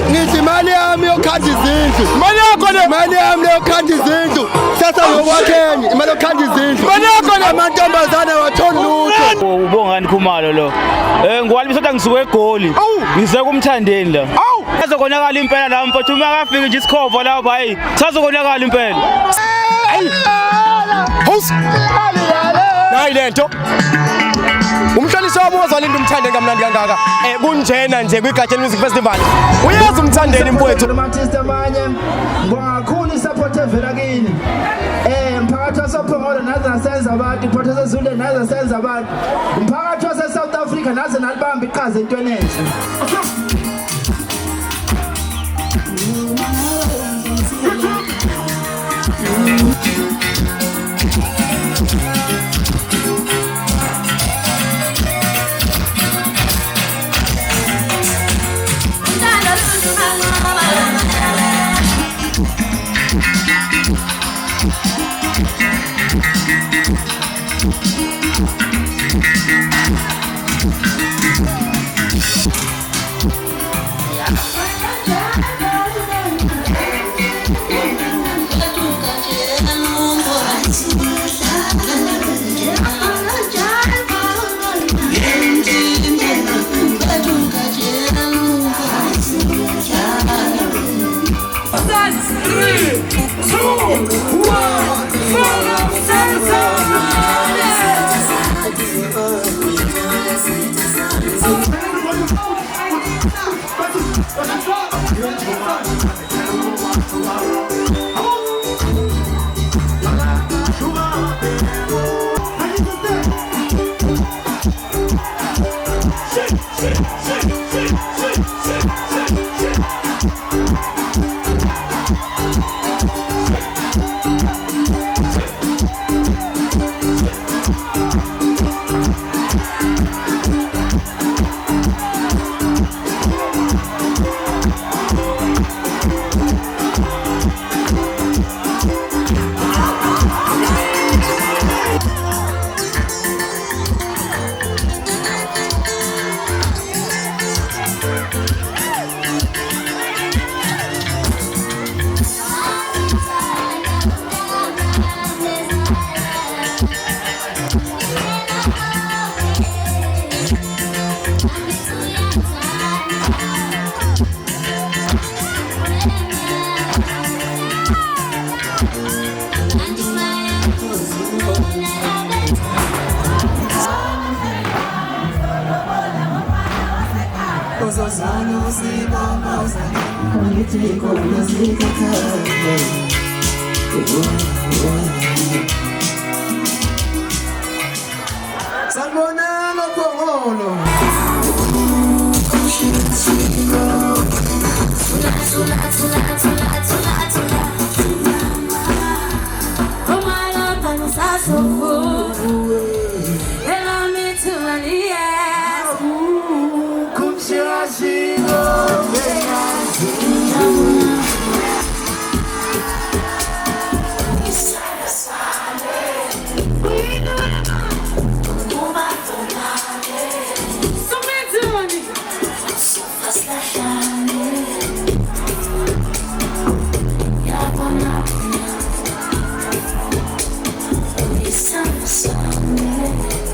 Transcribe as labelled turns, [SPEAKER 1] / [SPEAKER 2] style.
[SPEAKER 1] Ngithi mali yami yokhanda izindlu.
[SPEAKER 2] Mali yakho le.
[SPEAKER 1] Mali yami yokhanda izindlu. Sasa ngokwakheni imali yokhanda izindlu.
[SPEAKER 2] Mali yakho le.
[SPEAKER 1] Amantombazane wathona lutho.
[SPEAKER 3] Ubongani Khumalo lo. Ngwalibisa ukuthi ngisuke eGoli. Ngize kumthandeni la. Azokonakala impela la mfowethu uma akafika nje isikhova la bayi. Sazokonakala impela.
[SPEAKER 2] Host. Hayi lento. Umhlolisi wami ozalinda umthande kamnandi kangaka kunjena nje kwiGatsha Music Festival uyazi umthandeni mfowethu
[SPEAKER 4] amartist amanye ngakhulu isupport evela kini mphakathi wasophongolo naze nasenza abantu iphotho sezule naze nasenza abantu umphakathi wase South Africa naze nalibamba iqhaza entweni enhle Sanibonani Khongolo
[SPEAKER 5] Something